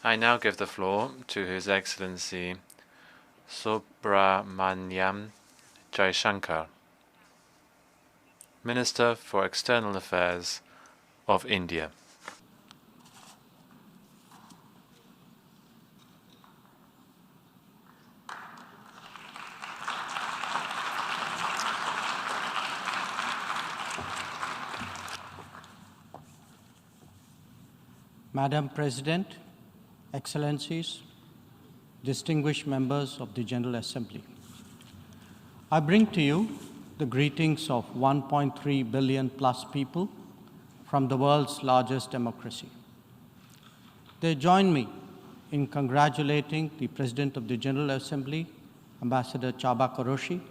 I now give the floor to His Excellency Subrahmanyam Jaishankar, Minister for External Affairs of India. Madam President, Excellencies, distinguished members of the General Assembly, I bring to you the greetings of 1.3 billion plus people from the world's largest democracy. They join me in congratulating the President of the General Assembly, Ambassador Csaba Kőrösi,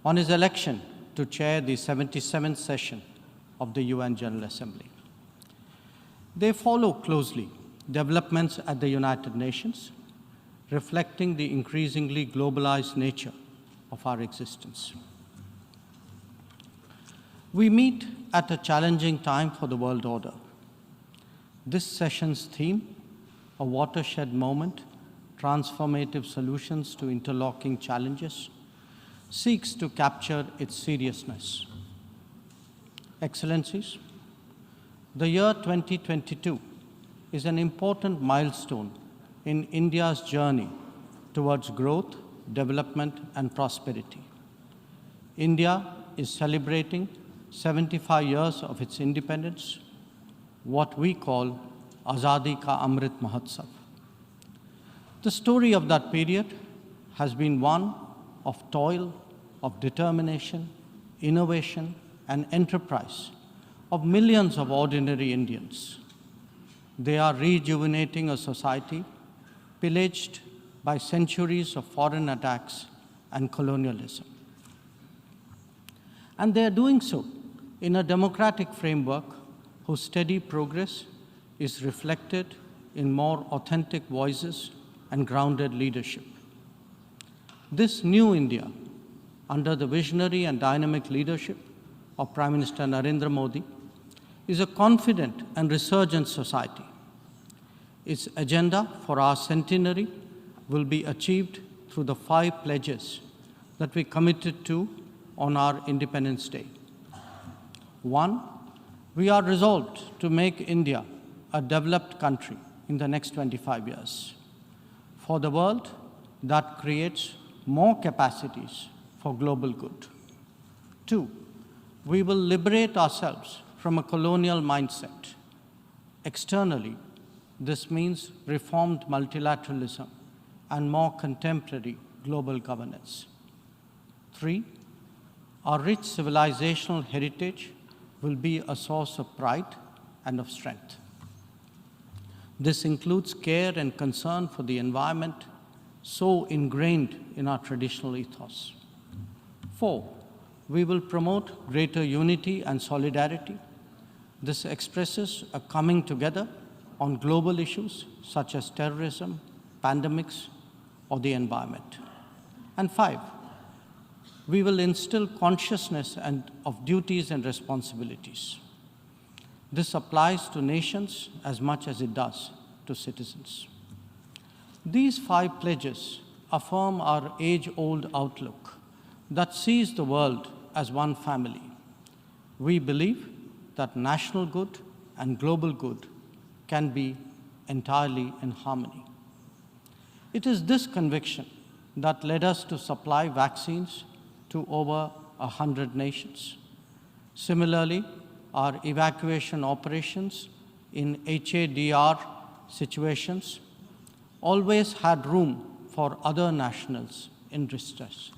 on his election to chair the 77th session of the UN General Assembly. They follow closely developments at the United Nations, reflecting the increasingly globalized nature of our existence. We meet at a challenging time for the world order. This session's theme, a watershed moment, transformative solutions to interlocking challenges, seeks to capture its seriousness. Excellencies, the year 2022 is an important milestone in India's journey towards growth, development, and prosperity. India is celebrating 75 years of its independence, what we call Azadi Ka Amrit Mahotsav. The story of that period has been one of toil, of determination, innovation, and enterprise of millions of ordinary Indians. They are rejuvenating a society pillaged by centuries of foreign attacks and colonialism. And they are doing so in a democratic framework whose steady progress is reflected in more authentic voices and grounded leadership. This new India, under the visionary and dynamic leadership of Prime Minister Narendra Modi, is a confident and resurgent society. Its agenda for our centenary will be achieved through the 5 pledges that we committed to on our Independence Day. 1, we are resolved to make India a developed country in the next 25 years. For the world, that creates more capacities for global good. 2, we will liberate ourselves from a colonial mindset. Externally, this means reformed multilateralism and more contemporary global governance. 3, our rich civilizational heritage will be a source of pride and of strength. This includes care and concern for the environment, so ingrained in our traditional ethos. 4, we will promote greater unity and solidarity. This expresses a coming together on global issues such as terrorism, pandemics, or the environment. And 5, we will instill consciousness of duties and responsibilities. This applies to nations as much as it does to citizens. These 5 pledges affirm our age-old outlook that sees the world as one family. We believe that national good and global good can be entirely in harmony. It is this conviction that led us to supply vaccines to over 100 nations. Similarly, our evacuation operations in HADR situations always had room for other nationals in distress.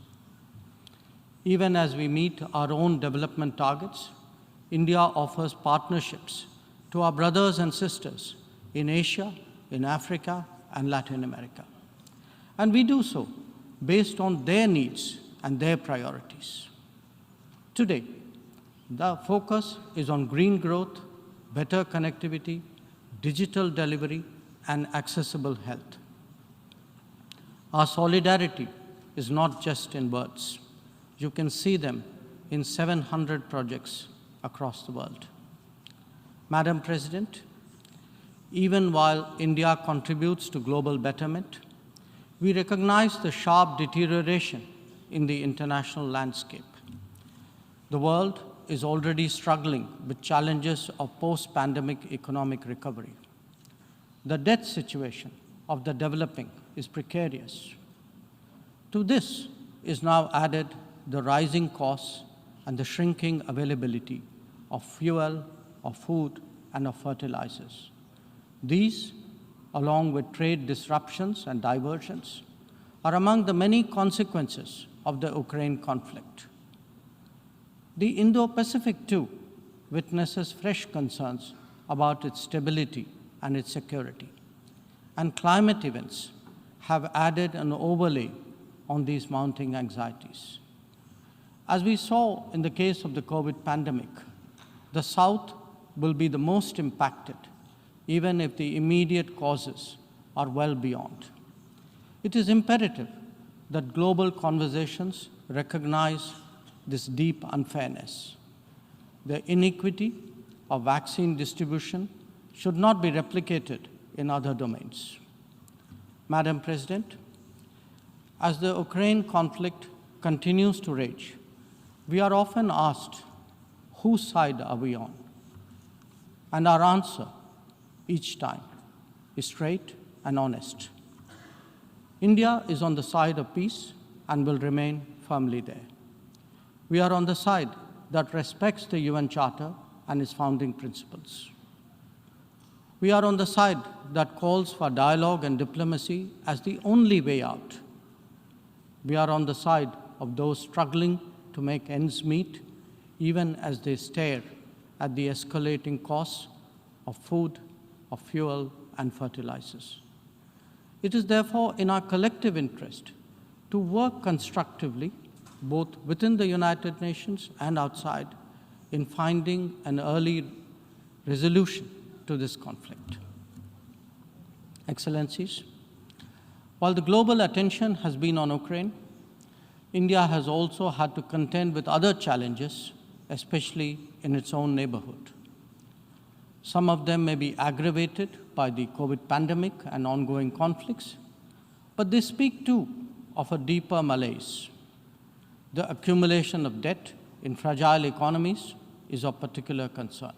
Even as we meet our own development targets, India offers partnerships to our brothers and sisters in Asia, in Africa, and Latin America. And we do so based on their needs and their priorities. Today, the focus is on green growth, better connectivity, digital delivery, and accessible health. Our solidarity is not just in words. You can see them in 700 projects across the world. Madam President, Even while India contributes to global betterment, we recognize the sharp deterioration in the international landscape. The world is already struggling with challenges of post-pandemic economic recovery. The debt situation of the developing is precarious. To this is now added the rising costs and the shrinking availability of fuel, of food, and of fertilizers. These, along with trade disruptions and diversions, are among the many consequences of the Ukraine conflict. The Indo-Pacific, too, witnesses fresh concerns about its stability and its security. And climate events have added an overlay on these mounting anxieties. As we saw in the case of the COVID pandemic, the South will be the most impacted, even if the immediate causes are well beyond. It is imperative that global conversations recognize this deep unfairness. The inequity of vaccine distribution should not be replicated in other domains. Madam President, as the Ukraine conflict continues to rage, we are often asked, whose side are we on? And our answer each time is straight and honest. India is on the side of peace and will remain firmly there. We are on the side that respects the UN Charter and its founding principles. We are on the side that calls for dialogue and diplomacy as the only way out. We are on the side of those struggling to make ends meet, even as they stare at the escalating costs of food, of fuel, and fertilizers. It is therefore in our collective interest to work constructively, both within the United Nations and outside, in finding an early resolution to this conflict. Excellencies, while the global attention has been on Ukraine, India has also had to contend with other challenges, especially in its own neighborhood. Some of them may be aggravated by the COVID pandemic and ongoing conflicts, but they speak too of a deeper malaise. The accumulation of debt in fragile economies is of particular concern.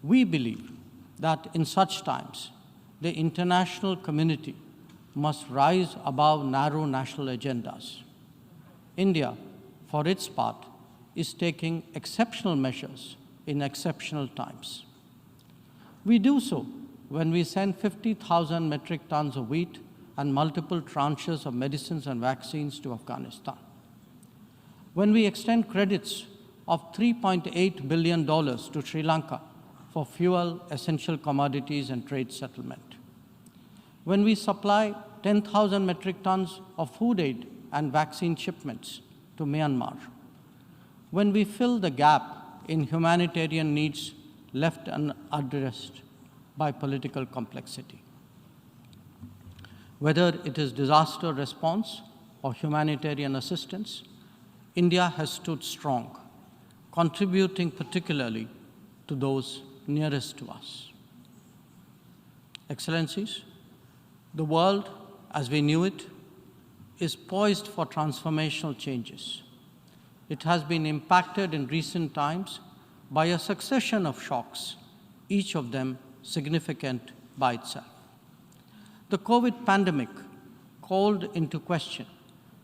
We believe that in such times, the international community must rise above narrow national agendas. India, for its part, is taking exceptional measures in exceptional times. We do so when we send 50,000 metric tons of wheat and multiple tranches of medicines and vaccines to Afghanistan. When we extend credits of $3.8 billion to Sri Lanka for fuel, essential commodities, and trade settlement. When we supply 10,000 metric tons of food aid and vaccine shipments to Myanmar. When we fill the gap in humanitarian needs left unaddressed by political complexity. Whether it is disaster response or humanitarian assistance, India has stood strong, contributing particularly to those nearest to us. Excellencies, the world as we knew it is poised for transformational changes. It has been impacted in recent times by a succession of shocks, each of them significant by itself. The COVID pandemic called into question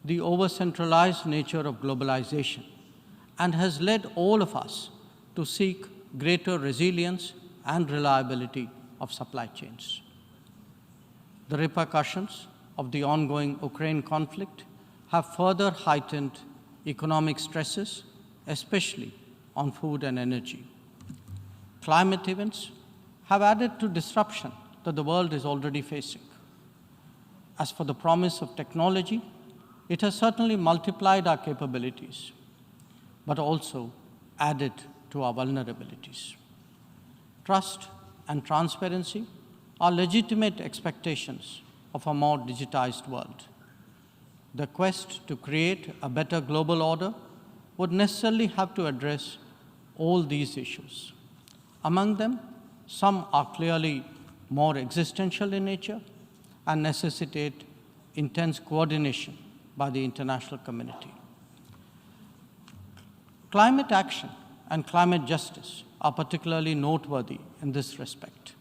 the over-centralized nature of globalization and has led all of us to seek greater resilience and reliability of supply chains. The repercussions of the ongoing Ukraine conflict have further heightened economic stresses, especially on food and energy. Climate events have added to disruption that the world is already facing. As for the promise of technology, it has certainly multiplied our capabilities, but also added to our vulnerabilities. Trust and transparency are legitimate expectations of a more digitized world. The quest to create a better global order would necessarily have to address all these issues. Among them, Some are clearly more existential in nature and necessitate intense coordination by the international community. Climate action and climate justice are particularly noteworthy in this respect.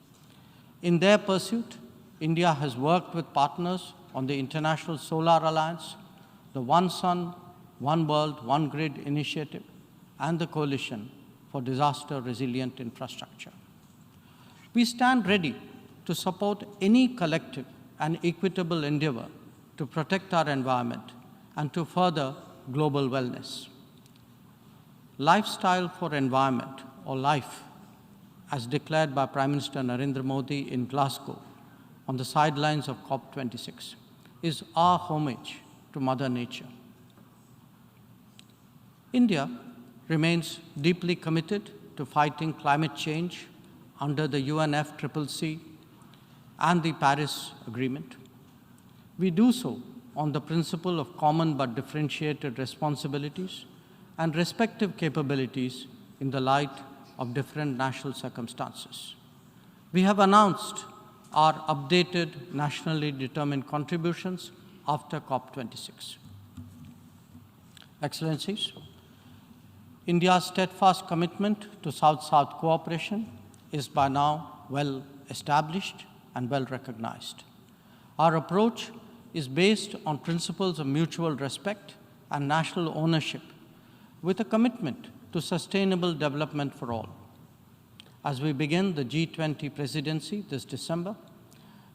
In their pursuit, India has worked with partners on the International Solar Alliance, the One Sun, One World, One Grid initiative, and the Coalition for Disaster Resilient Infrastructure. We stand ready to support any collective and equitable endeavor to protect our environment and to further global wellness. Lifestyle for environment, or LIFE, as declared by Prime Minister Narendra Modi in Glasgow on the sidelines of COP26, is our homage to Mother Nature. India remains deeply committed to fighting climate change under the UNFCCC and the Paris Agreement. We do so on the principle of common but differentiated responsibilities and respective capabilities in the light of different national circumstances. We have announced our updated nationally determined contributions after COP26. Excellencies, India's steadfast commitment to South-South cooperation is by now well established and well recognized. Our approach is based on principles of mutual respect and national ownership, with a commitment to sustainable development for all. As we begin the G20 presidency this December,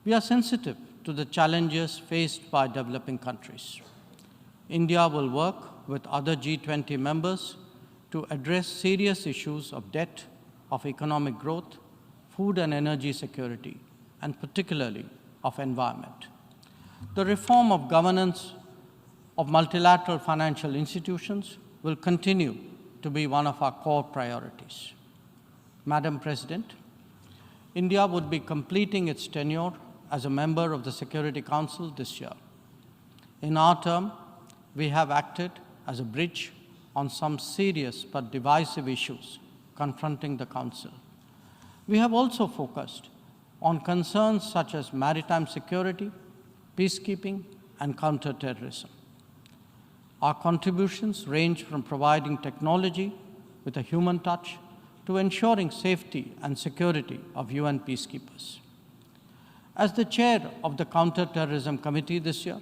we are sensitive to the challenges faced by developing countries. India will work with other G20 members to address serious issues of debt, of economic growth, food and energy security, and particularly of environment. The reform of governance of multilateral financial institutions will continue to be one of our core priorities. Madam President, India would be completing its tenure as a member of the Security Council this year. In our term, we have acted as a bridge on some serious but divisive issues confronting the Council. We have also focused on concerns such as maritime security, peacekeeping, and counterterrorism. Our contributions range from providing technology with a human touch to ensuring safety and security of UN peacekeepers. As the chair of the Counterterrorism Committee this year,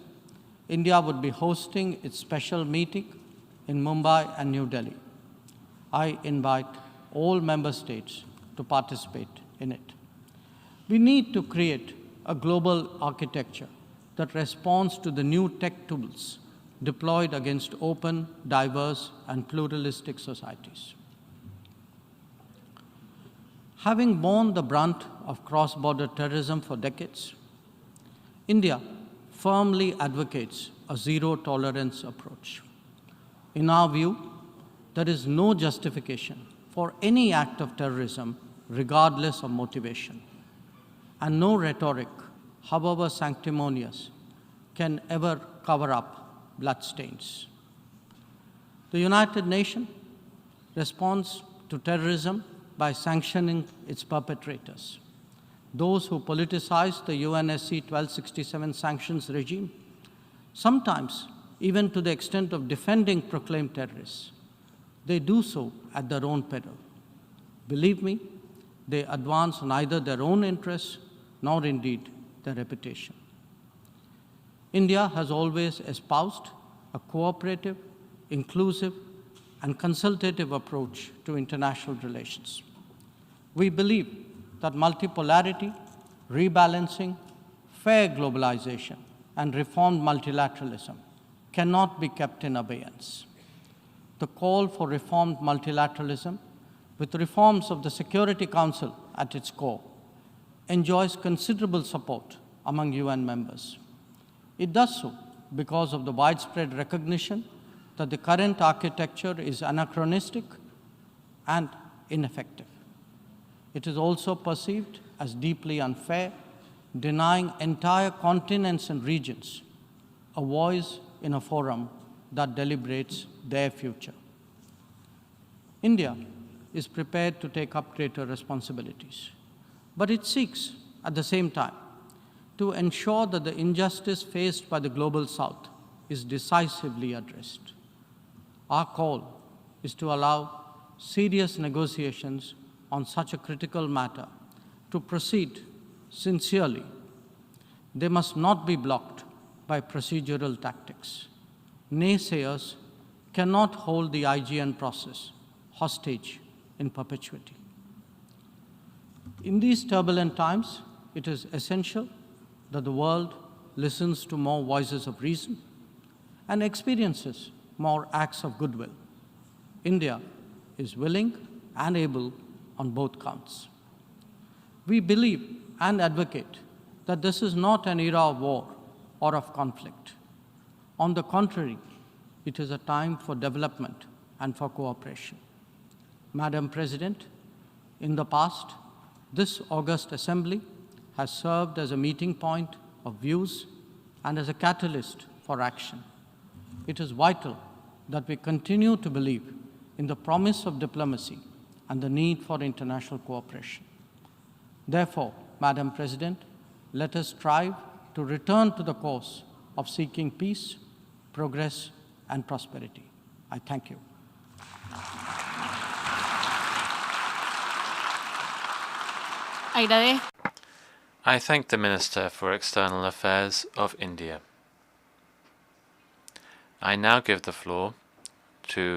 India would be hosting its special meeting in Mumbai and New Delhi. I invite all member states to participate in it. We need to create a global architecture that responds to the new tech tools deployed against open, diverse, and pluralistic societies. Having borne the brunt of cross-border terrorism for decades, India firmly advocates a zero-tolerance approach. In our view, there is no justification for any act of terrorism regardless of motivation, and no rhetoric, however sanctimonious, can ever cover up bloodstains. The United Nations responds to terrorism by sanctioning its perpetrators. Those who politicize the UNSC 1267 sanctions regime, sometimes even to the extent of defending proclaimed terrorists, they do so at their own peril. Believe me, they advance neither their own interests nor indeed their reputation. India has always espoused a cooperative, inclusive, and consultative approach to international relations. We believe that multipolarity, rebalancing, fair globalization, and reformed multilateralism cannot be kept in abeyance. The call for reformed multilateralism, with reforms of the Security Council at its core, enjoys considerable support among UN members. It does so because of the widespread recognition that the current architecture is anachronistic and ineffective. It is also perceived as deeply unfair, denying entire continents and regions a voice in a forum that deliberates their future. India is prepared to take up greater responsibilities. but it seeks, at the same time, to ensure that the injustice faced by the Global South is decisively addressed. Our call is to allow serious negotiations on such a critical matter to proceed sincerely. They must not be blocked by procedural tactics. Naysayers cannot hold the IGN process hostage in perpetuity. In these turbulent times, it is essential that the world listens to more voices of reason and experiences more acts of goodwill. India is willing and able on both counts. We believe and advocate that this is not an era of war or of conflict. On the contrary, it is a time for development and for cooperation. Madam President, in the past, this august assembly has served as a meeting point of views and as a catalyst for action. It is vital that we continue to believe in the promise of diplomacy and the need for international cooperation. Therefore, Madam President, let us strive to return to the course of seeking peace, progress, and prosperity. I thank you. I thank the Minister for External Affairs of India. I now give the floor to